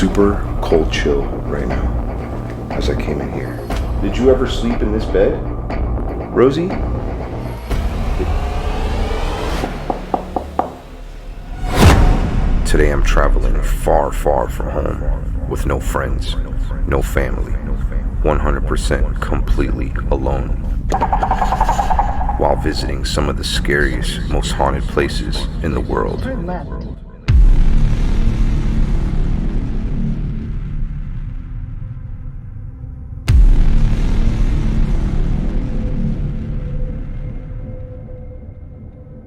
super cold chill right now as I came in here. Did you ever sleep in this bed, Rosie? Today I'm traveling far, far from home with no friends, no family, 100% completely alone, while visiting some of the scariest, most haunted places in the world.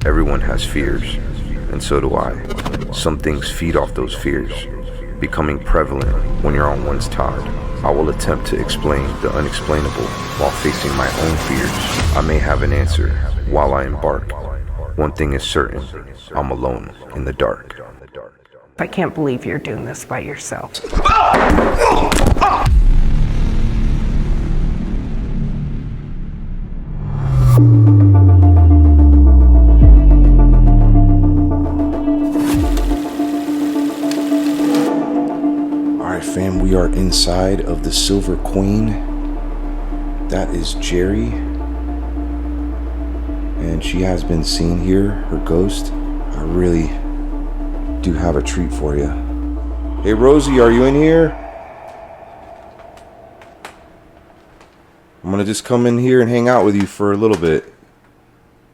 Everyone has fears, and so do I. Some things feed off those fears, becoming prevalent when you're on one's tide. I will attempt to explain the unexplainable while facing my own fears. I may have an answer while I embark. One thing is certain, I'm alone in the dark. I can't believe you're doing this by yourself. Fam, we are inside of the Silver Queen. That is Jerry, and she has been seen here, her ghost. I really do have a treat for you. Hey Rosie, are you in here? I'm gonna just come in here and hang out with you for a little bit.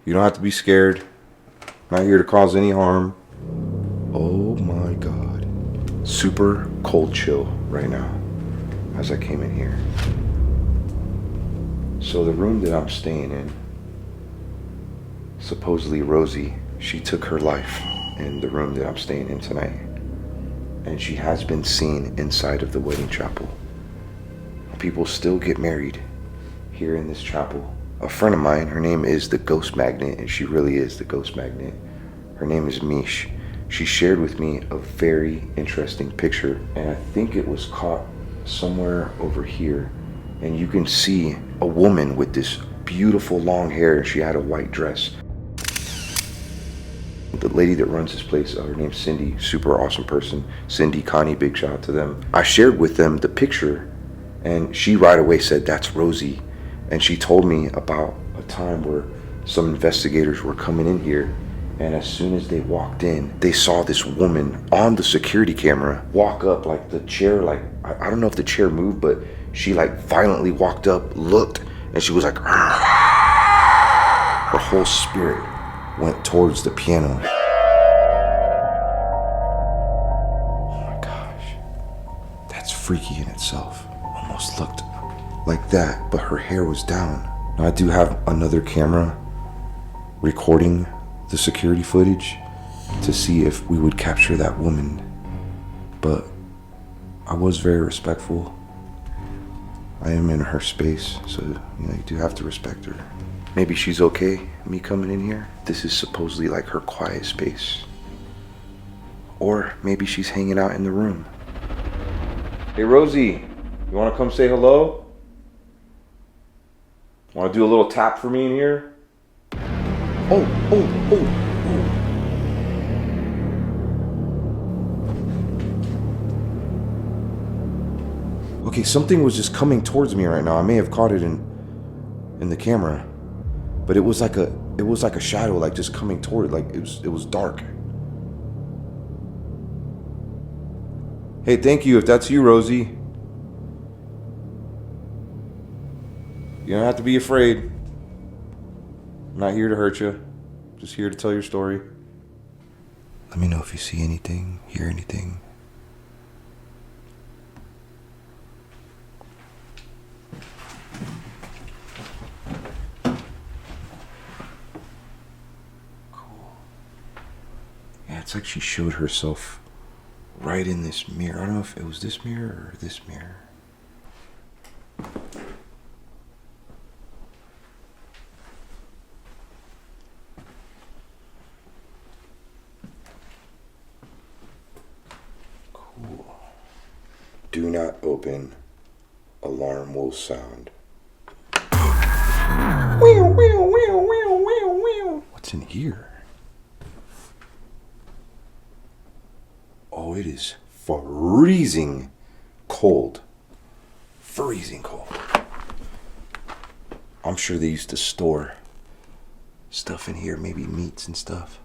You don't have to be scared. I'm not here to cause any harm. Oh my God. Super cold chill right now as I came in here. So the room that I'm staying in, supposedly Rosie, she took her life in the room that I'm staying in tonight. And she has been seen inside of the wedding chapel. People still get married here in this chapel. A friend of mine, her name is the Ghost Magnet, and she really is the Ghost Magnet. Her name is Mish. She shared with me a very interesting picture, and I think it was caught somewhere over here. And you can see a woman with this beautiful long hair. She had a white dress. The lady that runs this place, her name's Cindy, super awesome person. Cindy, Connie, big shout out to them. I shared with them the picture, and she right away said, that's Rosie. And she told me about a time where some investigators were coming in here, and as soon as they walked in, they saw this woman on the security camera walk up, like the chair, like, I don't know if the chair moved, but she like violently walked up, looked, and she was like, argh. Her whole spirit went towards the piano. Oh my gosh, that's freaky in itself. Almost looked like that, but her hair was down. Now I do have another camera recording the security footage to see if we would capture that woman, but I was very respectful. I am in her space, so you do have to respect her. Maybe she's okay, me coming in here. This is supposedly like her quiet space. Or maybe she's hanging out in the room. Hey Rosie, you wanna come say hello? Wanna do a little tap for me in here? Oh. Okay, something was just coming towards me right now. I may have caught it in the camera, but it was like a shadow, like just coming toward, like it was dark. Hey, thank you if that's you, Rosie. You don't have to be afraid. I'm not here to hurt you. Just here to tell your story. Let me know if you see anything, hear anything. Cool. Yeah, it's like she showed herself right in this mirror. I don't know if it was this mirror or this mirror. Do not open. Alarm will sound. What's in here? Oh, it is freezing cold. Freezing cold. I'm sure they used to store stuff in here, maybe meats and stuff.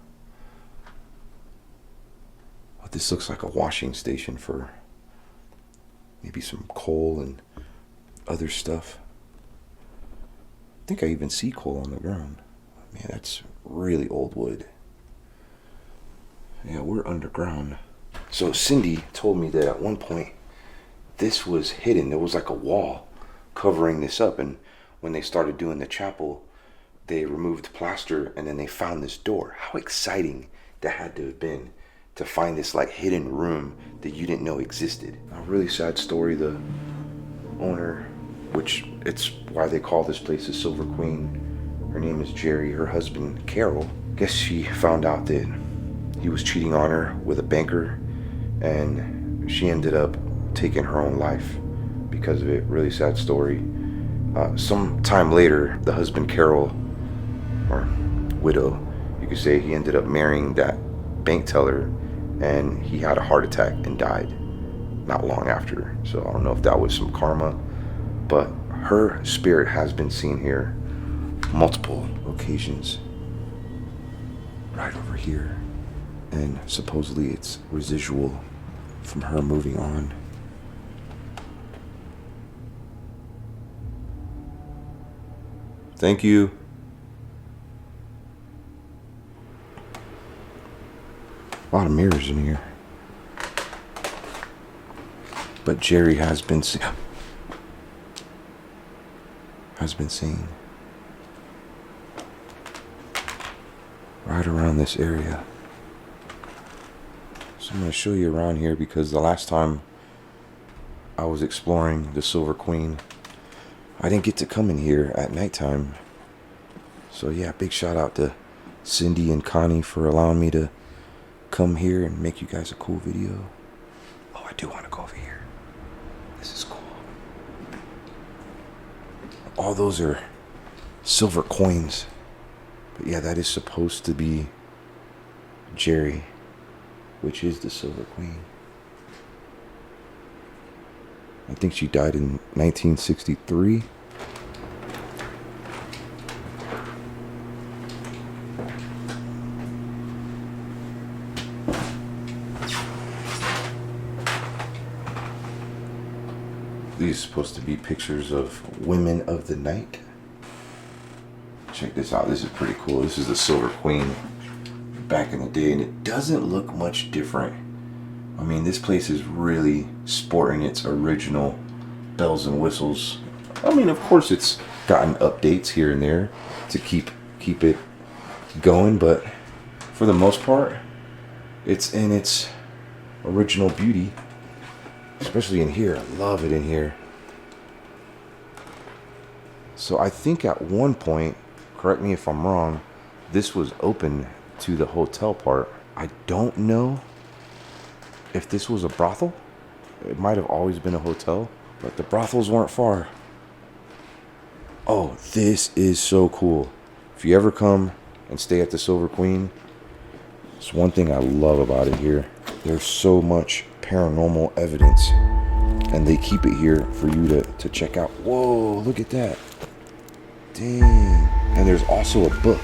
But this looks like a washing station for maybe some coal and other stuff. I think I even see coal on the ground. Man, that's really old wood. Yeah, we're underground. So Cindy told me that at one point this was hidden. There was like a wall covering this up, and when they started doing the chapel, they removed plaster and then they found this door. How exciting that had to have been to find this like hidden room that you didn't know existed. A really sad story. The owner, which it's why they call this place the Silver Queen, her name is Jerry. Her husband Carol, guess she found out that he was cheating on her with a banker, and she ended up taking her own life because of it. Really sad story. Some time later, the husband Carol, or widow you could say, he ended up marrying that bank teller, and he had a heart attack and died not long after. So I don't know if that was some karma, but her spirit has been seen here multiple occasions, right over here, and supposedly it's residual from her moving on. Thank you. A lot of mirrors in here. But Jerry has been seen. Right around this area. So I'm going to show you around here, because the last time I was exploring the Silver Queen, I didn't get to come in here at nighttime. So yeah, big shout out to Cindy and Connie for allowing me to come here and make you guys a cool video. Oh, I do want to go over here. This is cool. All those are silver coins. But yeah, that is supposed to be Jerry, which is the Silver Queen. I think she died in 1963. These are supposed to be pictures of women of the night. Check this out. This is pretty cool. This is the Silver Queen back in the day, and it doesn't look much different. I mean, this place is really sporting its original bells and whistles. I mean, of course, it's gotten updates here and there to keep it going, but for the most part, it's in its original beauty. Especially in here. I love it in here. So I think at one point, correct me if I'm wrong, this was open to the hotel part. I don't know if this was a brothel. It might have always been a hotel, but the brothels weren't far. Oh, this is so cool. If you ever come and stay at the Silver Queen, it's one thing I love about it here. There's so much paranormal evidence, and they keep it here for you to check out. Whoa, look at that. Dang. And there's also a book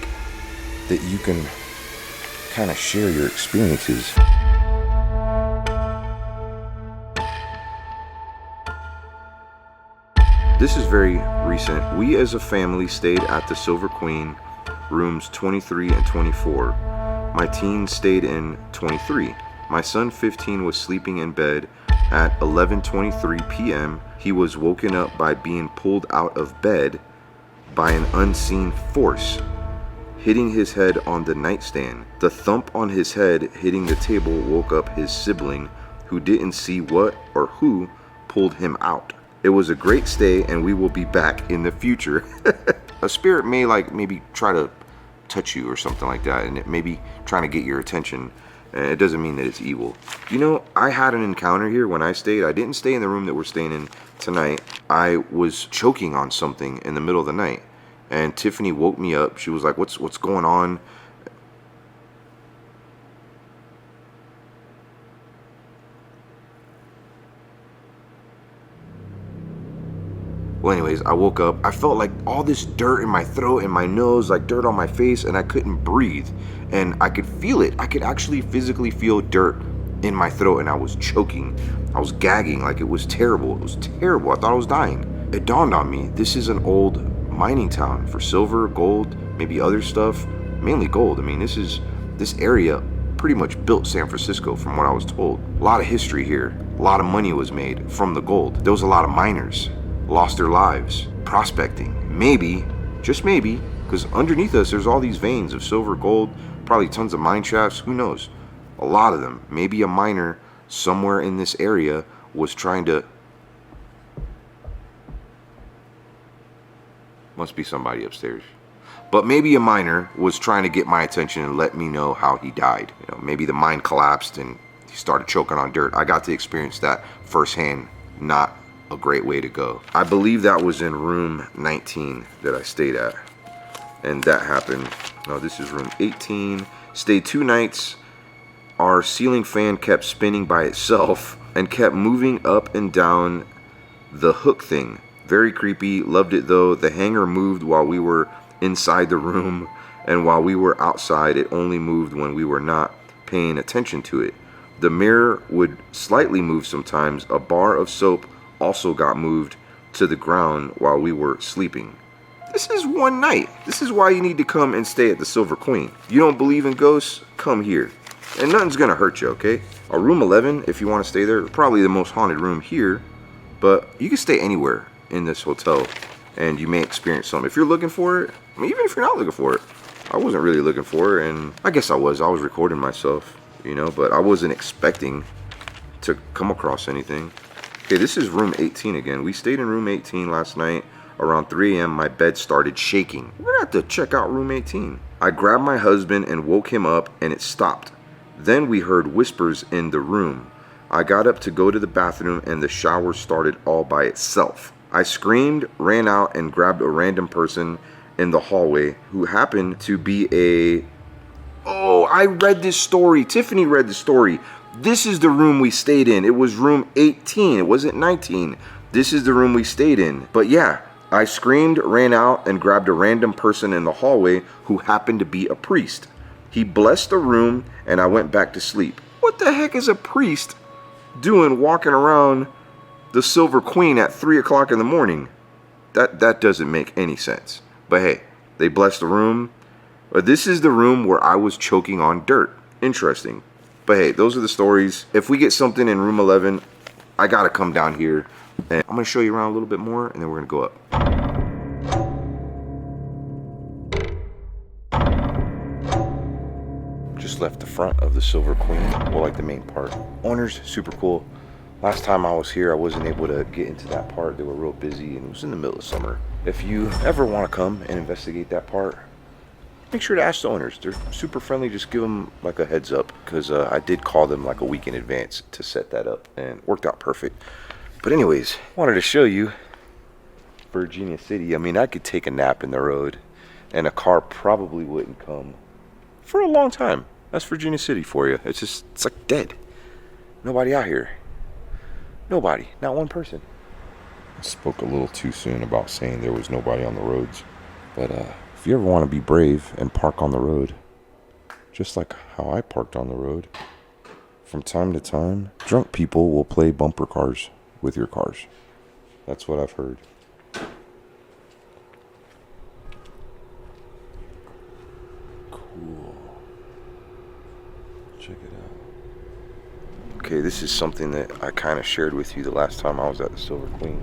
that you can kind of share your experiences. This is very recent. We as a family stayed at the Silver Queen, rooms 23 and 24. My teens stayed in 23. My son 15 was sleeping in bed. At 11:23 p.m. he was woken up by being pulled out of bed by an unseen force, hitting his head on the nightstand. The thump on his head hitting the table woke up his sibling, who didn't see what or who pulled him out. It was a great stay, and we will be back in the future. A spirit may maybe try to touch you or something like that, and it may be trying to get your attention. And it doesn't mean that it's evil. You know, I had an encounter here when I stayed. I didn't stay in the room that we're staying in tonight. I was choking on something in the middle of the night, and Tiffany woke me up. She was like, what's going on? Well, anyways, I woke up. I felt like all this dirt in my throat and my nose, like dirt on my face, and I couldn't breathe. And I could feel it. I could actually physically feel dirt in my throat, and I was choking. I was gagging. Like, it was terrible. It was terrible. I thought I was dying. It dawned on me, this is an old mining town for silver, gold, maybe other stuff, mainly gold. I mean, this area pretty much built San Francisco from what I was told. A lot of history here. A lot of money was made from the gold. There was a lot of miners lost their lives prospecting. Maybe, just maybe, because underneath us there's all these veins of silver, gold, probably tons of mine shafts, who knows? A lot of them. Maybe a miner somewhere in this area was trying to... Must be somebody upstairs. But maybe a miner was trying to get my attention and let me know how he died. You know, maybe the mine collapsed and he started choking on dirt. I got to experience that firsthand. Not a great way to go. I believe that was in room 19 that I stayed at. And that happened. No, this is room 18. Stayed 2 nights. Our ceiling fan kept spinning by itself and kept moving up and down the hook thing. Very creepy. Loved it though. The hanger moved while we were inside the room, and while we were outside, it only moved when we were not paying attention to it. The mirror would slightly move sometimes. A bar of soap also got moved to the ground while we were sleeping. This is one night. This is why you need to come and stay at the Silver Queen. You don't believe in ghosts? Come here. And nothing's gonna hurt you, okay? Room 11, if you want to stay there, probably the most haunted room here, but you can stay anywhere in this hotel and you may experience something. If you're looking for it, I mean, even if you're not looking for it, I wasn't really looking for it, and I guess I was recording myself, you know, but I wasn't expecting to come across anything. Okay, this is room 18 again. We stayed in room 18 last night. Around 3 a.m. my bed started shaking. We're gonna have to check out room 18. I grabbed my husband and woke him up, and it stopped. Then we heard whispers in the room. I got up to go to the bathroom, and the shower started all by itself. I screamed, ran out, and grabbed a random person in the hallway who happened to be a... Oh, I read this story. Tiffany read the story. This is the room we stayed in. It was room 18. It wasn't 19. This is the room we stayed in. But yeah, I screamed, ran out, and grabbed a random person in the hallway who happened to be a priest. He blessed the room, and I went back to sleep. What the heck is a priest doing walking around the Silver Queen at 3 o'clock in the morning? That doesn't make any sense. But hey, they blessed the room. This is the room where I was choking on dirt. Interesting. But hey, those are the stories. If we get something in room 11, I gotta come down here, and I'm gonna show you around a little bit more, and then we're gonna go up. Just left the front of the Silver Queen, well, like the main part. Owners, super cool. Last time I was here, I wasn't able to get into that part. They were real busy, and it was in the middle of summer. If you ever want to come and investigate that part, make sure to ask the owners. They're super friendly. Just give them like a heads up, because I did call them like a week in advance to set that up, and it worked out perfect. But anyways, wanted to show you Virginia City. I mean, I could take a nap in the road, and a car probably wouldn't come for a long time. That's Virginia City for you. It's like dead. Nobody out here. Nobody. Not one person. I spoke a little too soon about saying there was nobody on the roads. But if you ever want to be brave and park on the road, just like how I parked on the road, from time to time, drunk people will play bumper cars with your cars. That's what I've heard. Cool. Check it out. Okay, this is something that I kind of shared with you the last time I was at the Silver Queen.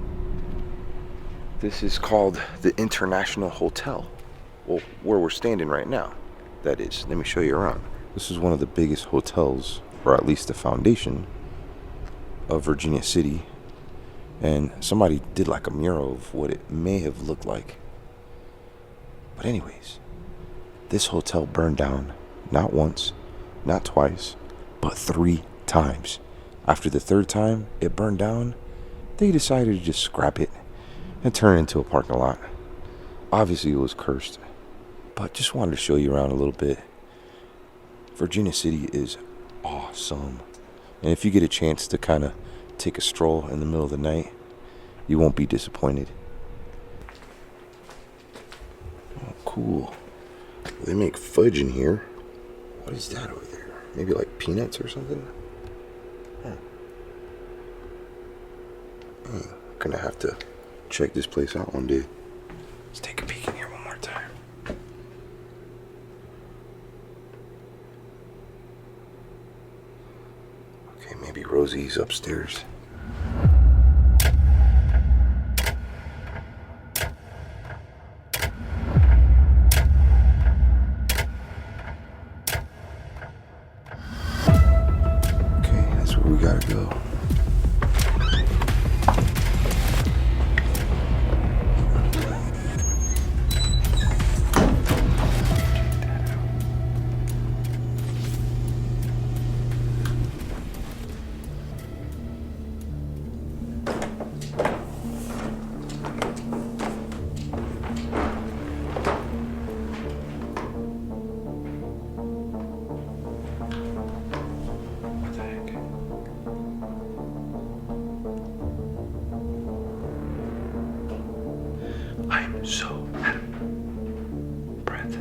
This is called the International Hotel. Well, where we're standing right now, that is. Let me show you around. This is one of the biggest hotels, or at least the foundation of Virginia City. And somebody did like a mural of what it may have looked like. But anyways, this hotel burned down not once, not twice, but 3 times. After the 3rd time it burned down, they decided to just scrap it and turn it into a parking lot. Obviously it was cursed, but just wanted to show you around a little bit. Virginia City is awesome. And if you get a chance to kind of take a stroll in the middle of the night, you won't be disappointed. cool. They make fudge in here. What is that over there? Maybe like peanuts or something? Huh. I'm gonna have to check this place out one day. Let's take a peek in here one more time. Okay, maybe Rosie's upstairs. We gotta go. I'm so out of breath.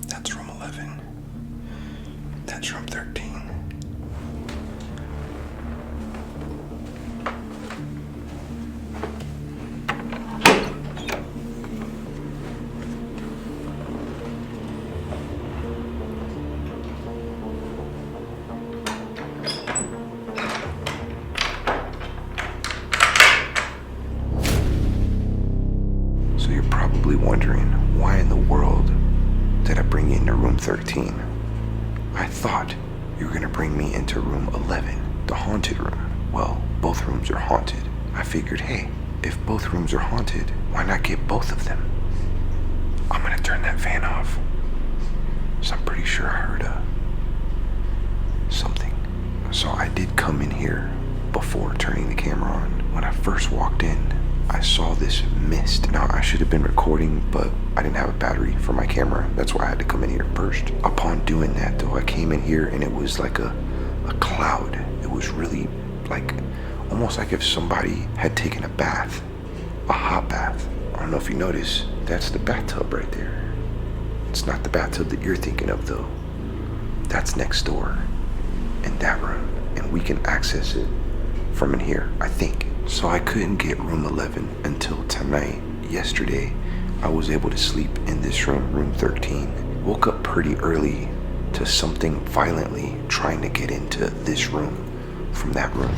That's room 11. That's room 13. So you're probably wondering, why in the world did I bring you into room 13? I thought you were gonna bring me into room 11, the haunted room. Well, both rooms are haunted. I figured, hey, if both rooms are haunted, why not get both of them? I'm gonna turn that fan off. So I'm pretty sure I heard something. So I did come in here before turning the camera on. When I first walked in, I saw this mist. Now, I should have been recording, but I didn't have a battery for my camera. That's why I had to come in here first. Upon doing that, though, I came in here and it was like a cloud. It was really like, almost like if somebody had taken a bath, a hot bath. I don't know if you notice, that's the bathtub right there. It's not the bathtub that you're thinking of, though. That's next door in that room, and we can access it from in here, I think. So I couldn't get room 11 until tonight. Yesterday, I was able to sleep in this room, room 13. Woke up pretty early to something violently trying to get into this room from that room.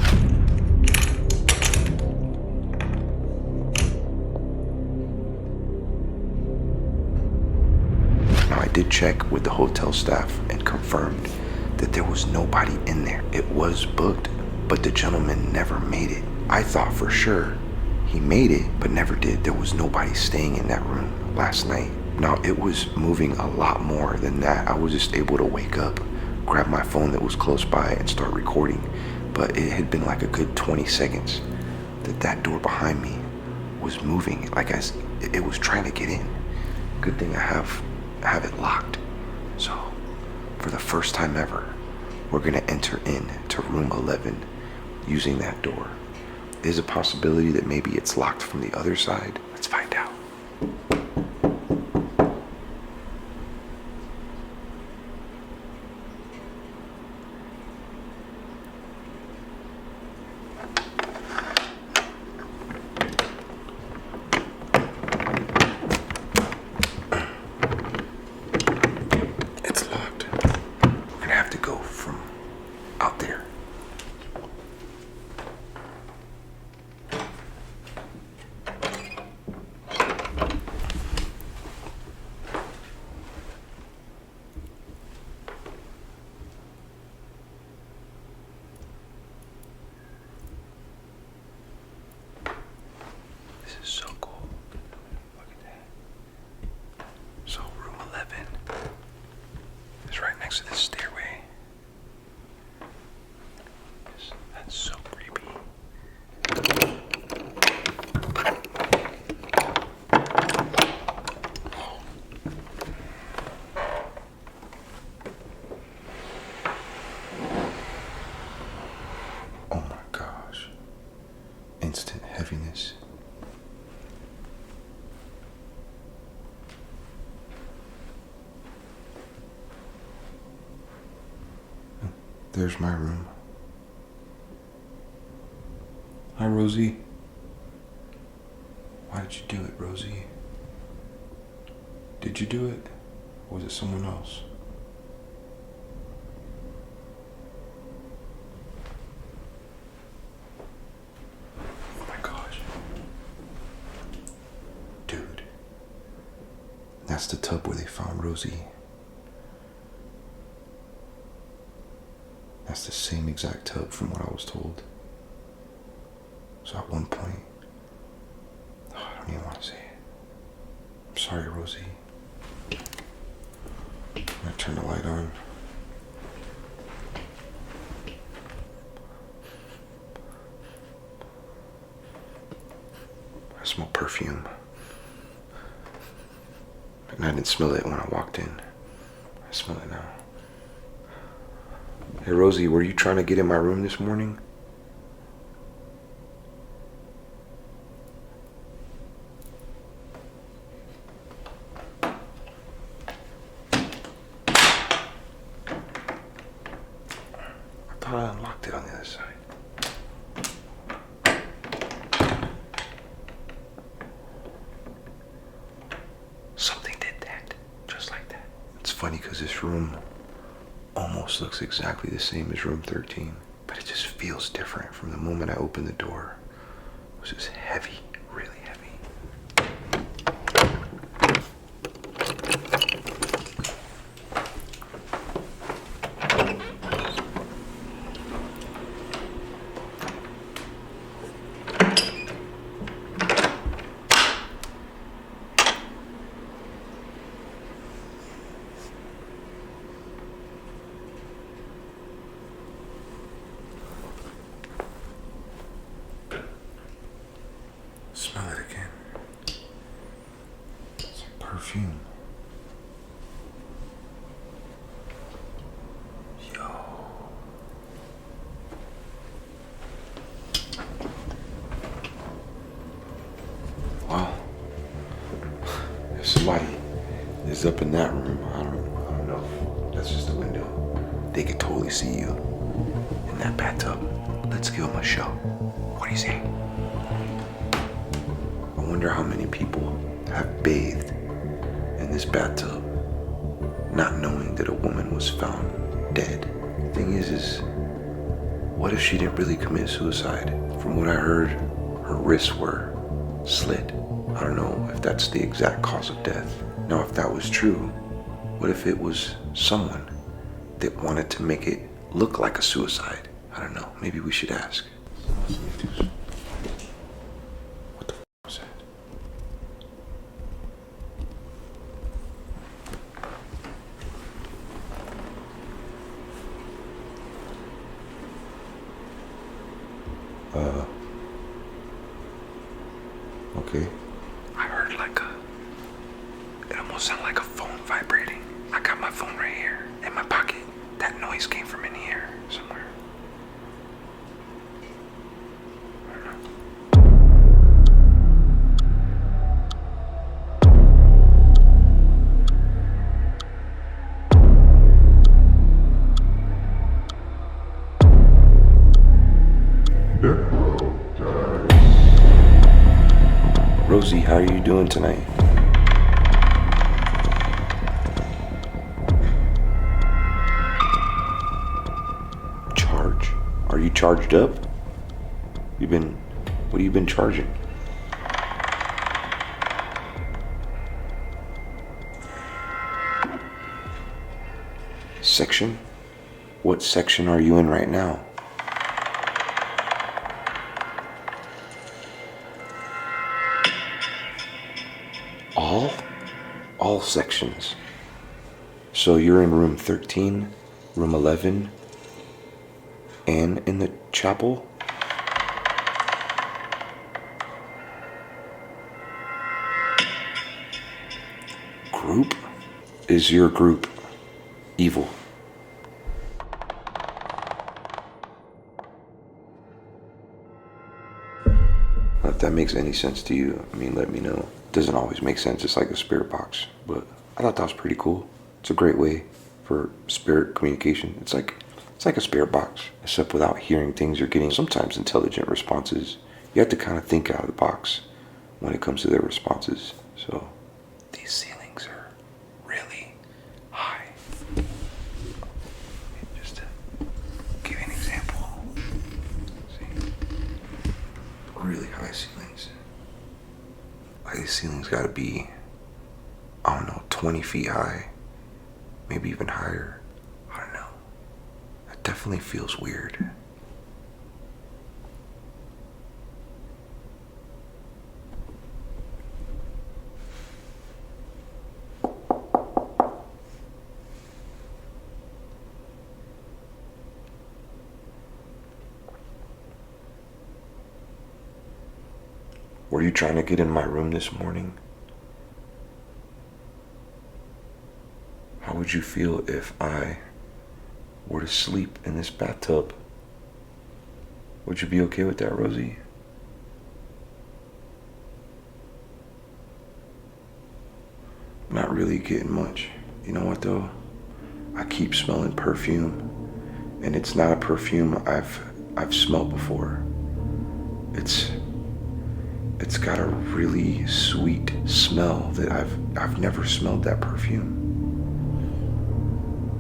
Now, I did check with the hotel staff and confirmed that there was nobody in there. It was booked, but the gentleman never made it. I thought for sure he made it, but never did. There was nobody staying in that room last night. Now, it was moving a lot more than that. I was just able to wake up, grab my phone that was close by, and start recording. But it had been like a good 20 seconds that door behind me was moving, like it was trying to get in. Good thing I have it locked. So, for the first time ever, we're gonna enter into room 11 using that door. There's a possibility that maybe it's locked from the other side. Let's find out. It's locked. We're gonna have to go from out there. There's my room. Hi, Rosie. Why did you do it, Rosie? Did you do it? Or was it someone else? Oh my gosh. Dude. That's the tub where they found Rosie. That's the same exact tub from what I was told. So at one point, I don't even want to say it. I'm sorry, Rosie. I'm gonna turn the light on. I smell perfume. And I didn't smell it when I walked in. I smell it now. Hey, Rosie, were you trying to get in my room this morning? I thought I unlocked it on the other side. Something did that, just like that. It's funny because this room almost looks exactly the same as room 13, but it just feels different from the moment I opened the door. It was just heavy, really heavy. Smell it again. It's perfume. Yo. Wow. If somebody is up in that room, I don't know. That's just a window. They could totally see you in that bathtub. Let's give them a show. What do you say? I wonder how many people have bathed in this bathtub not knowing that a woman was found dead. Thing is what if she didn't really commit suicide? From what I heard, her wrists were slit. I don't know if that's the exact cause of death. Now, if that was true, what if it was someone that wanted to make it look like a suicide? I don't know. Maybe we should ask. What the f was that? Okay. I heard like it almost sounded like a phone vibrating. I got my phone right here in my pocket. That noise came from in here somewhere. Rosie, how are you doing tonight? Charge? Are you charged up? What have you been charging? Section? What section are you in right now? All sections. So you're in room 13, room 11, and in the chapel? Group? Is your group evil? If that makes any sense to you, I mean, let me know. It doesn't always make sense. It's like a spirit box, but I thought that was pretty cool. It's a great way for spirit communication. It's like It's like a spirit box, except without hearing things, you're getting sometimes intelligent responses. You have to kind of think out of the box when it comes to their responses. So these ceilings are really high. Just to give you an example. See? Really high ceilings. Like these ceilings gotta be, I don't know, 20 feet high. Maybe even higher. I don't know. That definitely feels weird. Were you trying to get in my room this morning? How would you feel if I were to sleep in this bathtub? Would you be okay with that, Rosie? Not really getting much. You know what though? I keep smelling perfume, and it's not a perfume I've smelled before. It's got a really sweet smell that I've never smelled that perfume.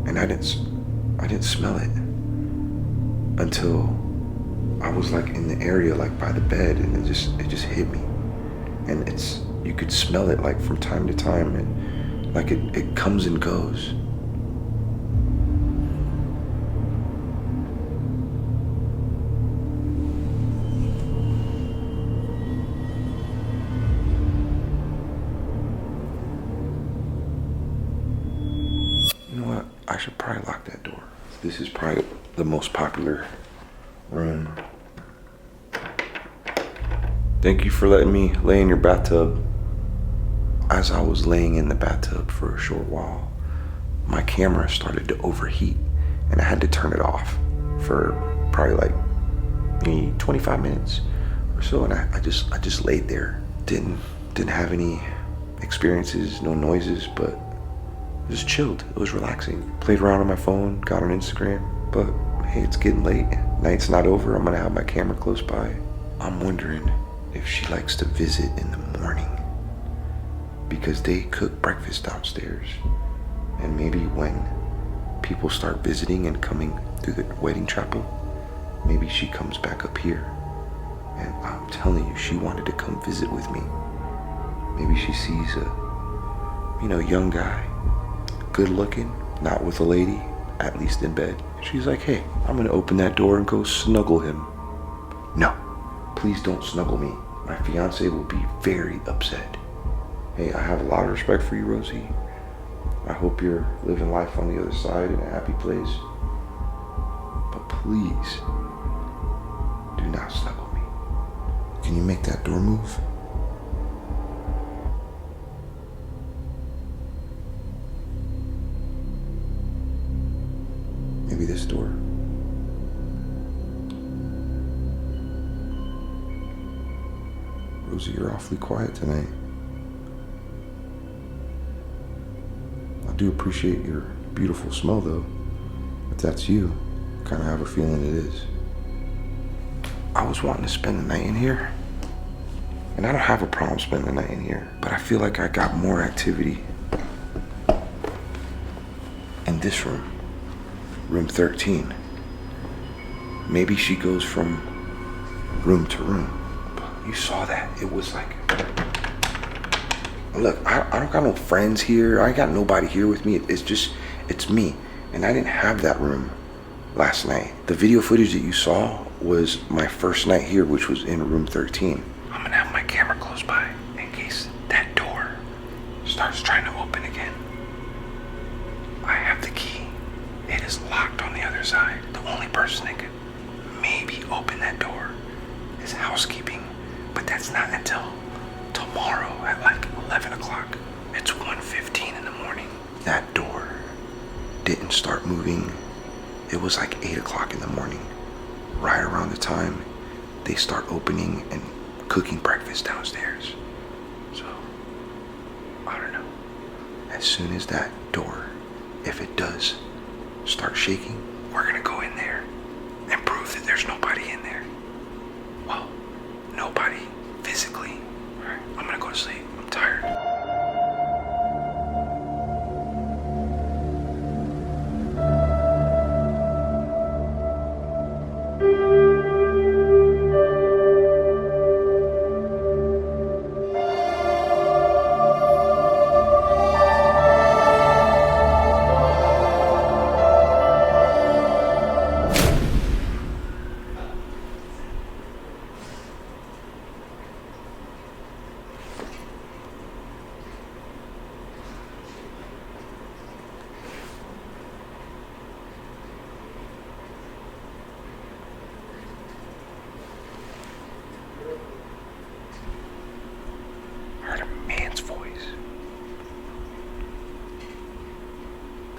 And I didn't smell it until I was like in the area like by the bed, and it just hit me. And you could smell it like from time to time, and like it comes and goes. I should probably lock that door. This is probably the most popular room. Thank you for letting me lay in your bathtub. As I was laying in the bathtub for a short while, my camera started to overheat, and I had to turn it off for probably like maybe 25 minutes or so. And I just laid there. Didn't have any experiences, no noises, but just chilled. It was relaxing. Played around on my phone, got on Instagram, but hey, it's getting late. Night's not over. I'm gonna have my camera close by. I'm wondering if she likes to visit in the morning, because they cook breakfast downstairs. And maybe when people start visiting and coming through the wedding chapel, maybe she comes back up here. And I'm telling you, she wanted to come visit with me. Maybe she sees a young guy, good looking, not with a lady, at least in bed. She's like, hey, I'm gonna open that door and go snuggle him. No, please don't snuggle me. My fiance will be very upset. Hey, I have a lot of respect for you, Rosie. I hope you're living life on the other side in a happy place. But please, do not snuggle me. Can you make that door move? Maybe this door. Rosie, you're awfully quiet tonight. I do appreciate your beautiful smell though. If that's you, I kind of have a feeling it is. I was wanting to spend the night in here, and I don't have a problem spending the night in here, but I feel like I got more activity in this room. Room 13. Maybe she goes from room to room. You saw that. It was like, look, I don't got no friends here. I ain't got nobody here with me. It's me. And I didn't have that room last night. The video footage that you saw was my first night here, which was in room 13. I'm gonna have my camera close by in case that door starts trying to open again. I have the key. It is locked on the other side. The only person that could maybe open that door is housekeeping, but that's not until tomorrow at like 11 o'clock. It's 1:15 in the morning. That door didn't start moving. It was like 8 o'clock in the morning, right around the time they start opening and cooking breakfast downstairs. So, I don't know. As soon as that door, if it does start shaking we're gonna go in there and prove that there's nobody in there. Well, nobody physically. All right, I'm gonna go to sleep. I'm tired.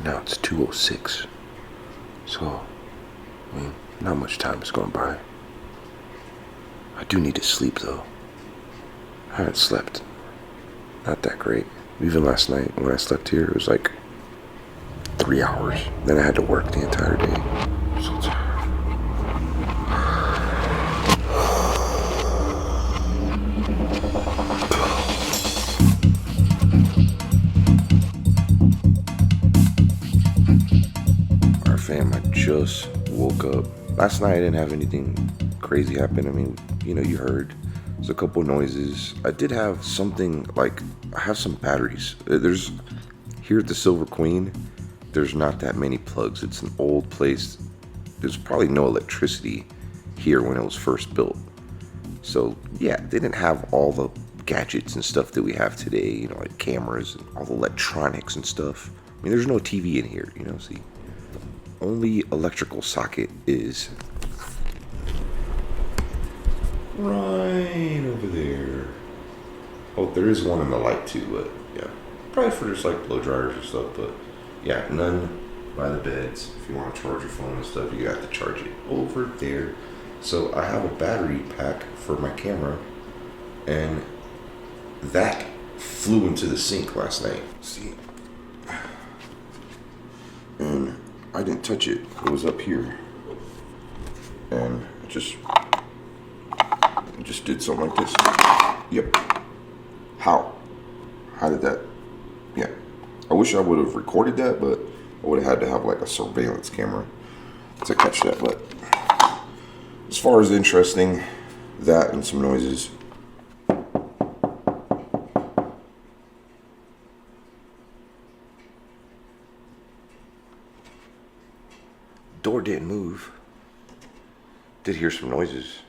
Now it's 2:06, so, I mean, not much time is going by. I do need to sleep, though. I haven't slept. Not that great. Even last night, when I slept here, it was like 3 hours. Then I had to work the entire day. I'm so tired. Fam, I just woke up. Last night I didn't have anything crazy happen. I mean, you know, you heard. There's a couple noises. I did have something like, I have some batteries. There's, here at the Silver Queen, there's not that many plugs. It's an old place. There's probably no electricity here when it was first built. So yeah, they didn't have all the gadgets and stuff that we have today, you know, like cameras and all the electronics and stuff. I mean, there's no TV in here, you know, see. Only electrical socket is right over there. Oh, there is one in the light too, but yeah, probably for just like blow dryers or stuff. But yeah, none by the beds. If you want to charge your phone and stuff, you have to charge it over there. So I have a battery pack for my camera, and that flew into the sink last night. See, and I didn't touch it. It was up here, and it just did something like this. Yep. How did that? Yeah. I wish I would have recorded that, but I would have had to have like a surveillance camera to catch that. But as far as interesting, that and some noises. Door didn't move. Did hear some noises.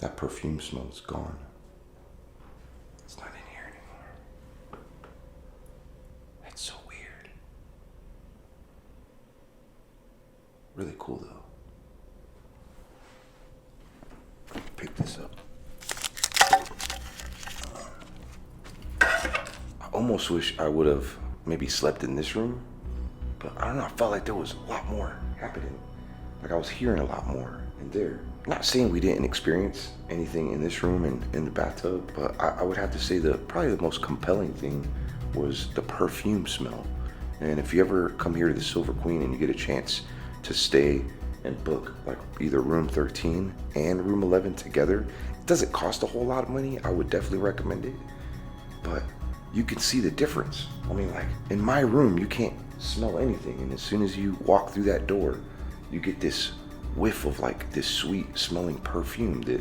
That perfume smell is gone. It's not in here anymore. That's so weird. Really cool though. Pick this up. I almost wish I would have maybe slept in this room, but I don't know, I felt like there was a lot more happening. Like I was hearing a lot more in there. Not saying we didn't experience anything in this room and in the bathtub, but I would have to say probably the most compelling thing was the perfume smell. And if you ever come here to the Silver Queen and you get a chance to stay and book like either room 13 and room 11 together, it doesn't cost a whole lot of money. I would definitely recommend it, but you can see the difference. I mean, like in my room, you can't smell anything. And as soon as you walk through that door, you get this whiff of like this sweet smelling perfume that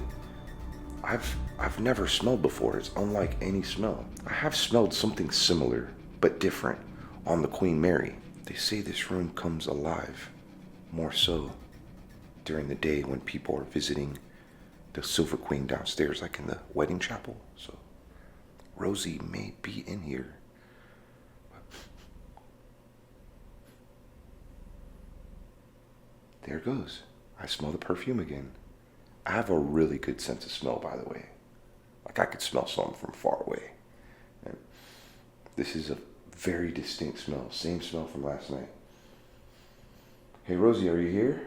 I've never smelled before. It's unlike any smell. I have smelled something similar but different on the Queen Mary. They say this room comes alive more so during the day when people are visiting the Silver Queen downstairs, like in the wedding chapel. So Rosie may be in here. There it goes. I smell the perfume again. I have a really good sense of smell, by the way. Like I could smell something from far away. And this is a very distinct smell. Same smell from last night. Hey, Rosie, are you here?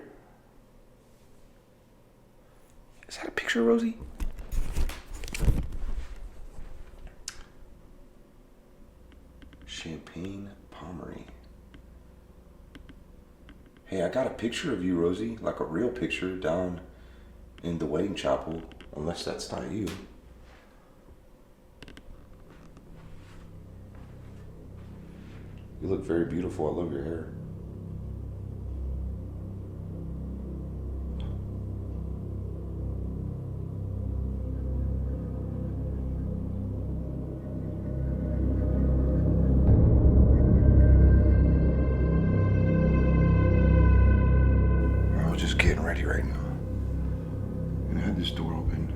Is that a picture, Rosie? Champagne Pommery. Hey, I got a picture of you, Rosie, like a real picture down in the wedding chapel, unless that's not you. You look very beautiful. I love your hair. I was just getting ready right now. And I had this door open.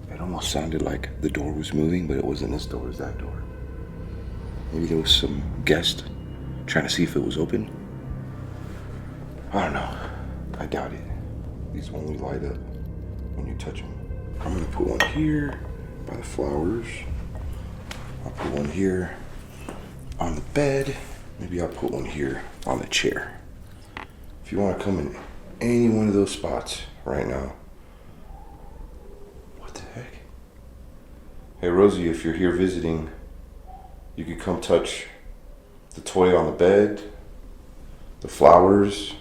It almost sounded like the door was moving, but it wasn't this door, it was that door. Maybe there was some guest trying to see if it was open. I don't know. I doubt it. These only light up when you touch them. I'm gonna put one here by the flowers. I'll put one here on the bed. Maybe I'll put one here on the chair. If you want to come in any one of those spots right now. What the heck? Hey, Rosie, if you're here visiting, you could come touch the toy on the bed, the flowers,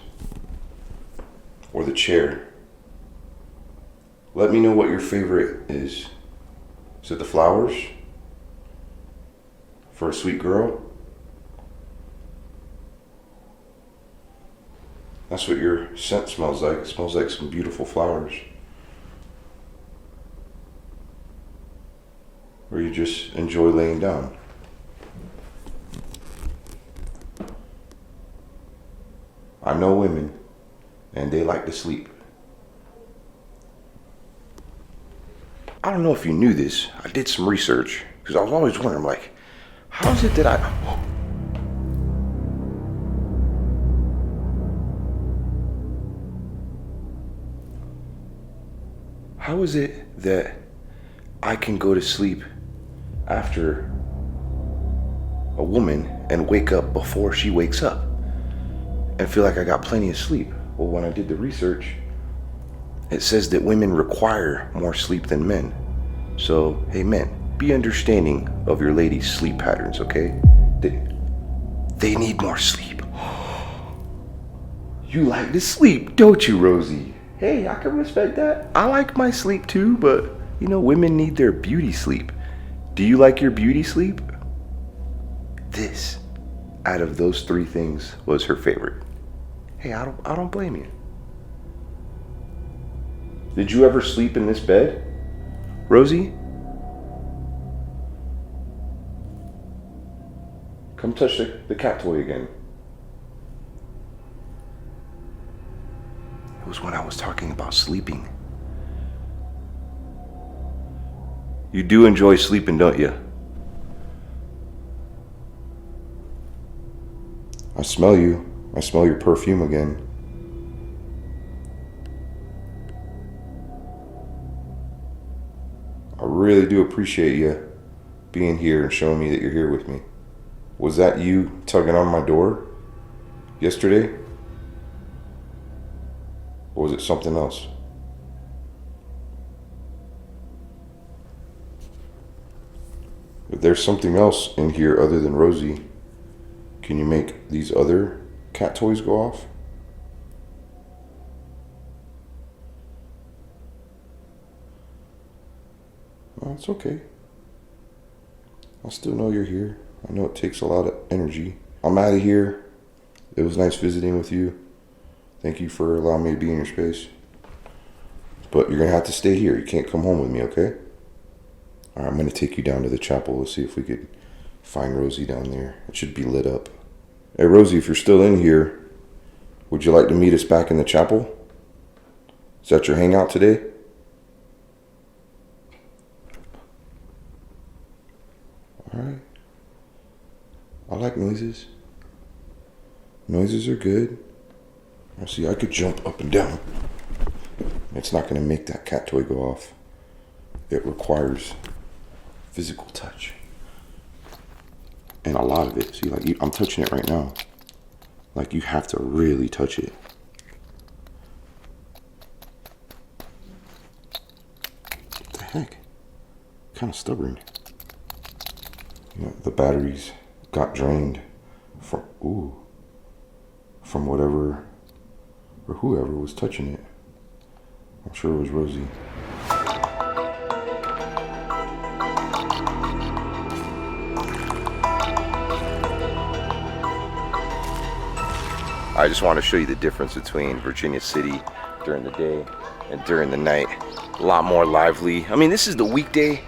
or the chair. Let me know what your favorite is. Is it the flowers? For a sweet girl? That's what your scent smells like. It smells like some beautiful flowers. Or you just enjoy laying down. I know women, and they like to sleep. I don't know if you knew this. I did some research, because I was always wondering, like, how is it that How is it that I can go to sleep after a woman and wake up before she wakes up and feel like I got plenty of sleep? Well, when I did the research, it says that women require more sleep than men. So, hey men, be understanding of your ladies' sleep patterns, okay? They need more sleep. You like to sleep, don't you, Rosie? Hey, I can respect that. I like my sleep too, but you know, women need their beauty sleep. Do you like your beauty sleep? This, out of those three things, was her favorite. Hey, I don't blame you. Did you ever sleep in this bed, Rosie? Come touch the cat toy again. It was when I was talking about sleeping. You do enjoy sleeping, don't you? I smell you. I smell your perfume again. I really do appreciate you being here and showing me that you're here with me. Was that you tugging on my door yesterday? Or was it something else? If there's something else in here other than Rosie, can you make these other cat toys go off? Well, it's okay. I still know you're here. I know it takes a lot of energy. I'm out of here. It was nice visiting with you. Thank you for allowing me to be in your space. But you're going to have to stay here. You can't come home with me, okay? All right, I'm going to take you down to the chapel. Let's see if we could find Rosie down there. It should be lit up. Hey, Rosie, if you're still in here, would you like to meet us back in the chapel? Is that your hangout today? All right. I like noises. Noises are good. See, I could jump up and down. It's not going to make that cat toy go off. It requires physical touch. And a lot of it. See, like, I'm touching it right now. Like, you have to really touch it. What the heck? Kind of stubborn. You know, the batteries got drained from whatever or whoever was touching it. I'm sure it was Rosie. I just want to show you the difference between Virginia City during the day and during the night. A lot more lively. I mean, this is the weekday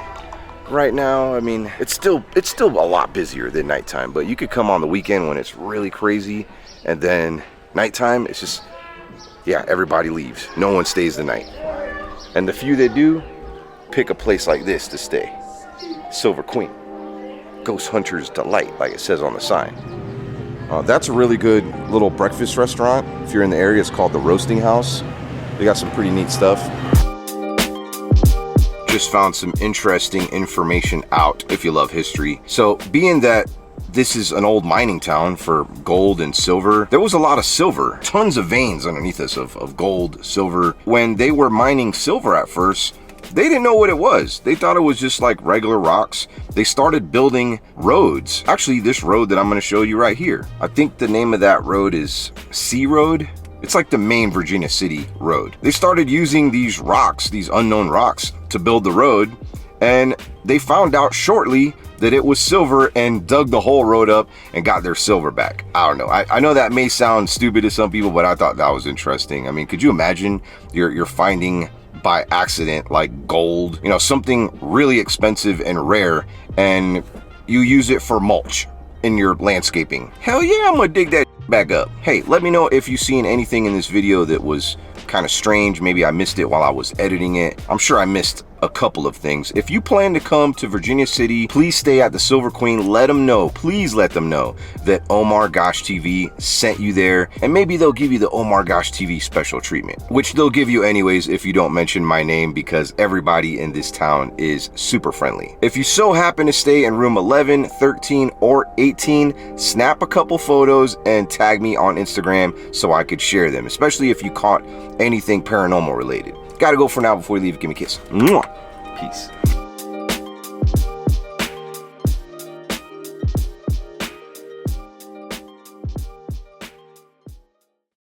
right now. I mean, it's still a lot busier than nighttime, but you could come on the weekend when it's really crazy, and then nighttime, it's just, yeah, everybody leaves. No one stays the night. And the few that do, pick a place like this to stay. Silver Queen. Ghost Hunter's Delight, like it says on the sign. That's a really good little breakfast restaurant. If you're in the area, it's called the Roasting House. They got some pretty neat stuff. Just found some interesting information out if you love history. So being that this is an old mining town for gold and silver, there was a lot of silver, tons of veins underneath us of gold, silver. When they were mining silver at first, they didn't know what it was. They thought it was just like regular rocks. They started building roads. Actually, this road that I'm going to show you right here, I think the name of that road is Sea Road. It's like the main Virginia City road. They started using these rocks, these unknown rocks, to build the road, and they found out shortly that it was silver and dug the whole road up and got their silver back. I don't know. I know that may sound stupid to some people, but I thought that was interesting. I mean, could you imagine you're finding by accident like gold, you know, something really expensive and rare, and you use it for mulch in your landscaping? Hell yeah, I'm gonna dig that back up. Hey, let me know if you've seen anything in this video that was kind of strange. Maybe I missed it while I was editing it. I'm sure I missed a couple of things. If you plan to come to Virginia City, please stay at the Silver Queen. Let them know, please let them know that Omargoshtv sent you there, and maybe they'll give you the Omargoshtv special treatment, which they'll give you anyways if you don't mention my name, because everybody in this town is super friendly. If you so happen to stay in room 11, 13, or 18, snap a couple photos and tag me on Instagram so I could share them, especially if you caught anything paranormal related. Gotta go for now. Before you leave, give me a kiss. Mwah. Peace.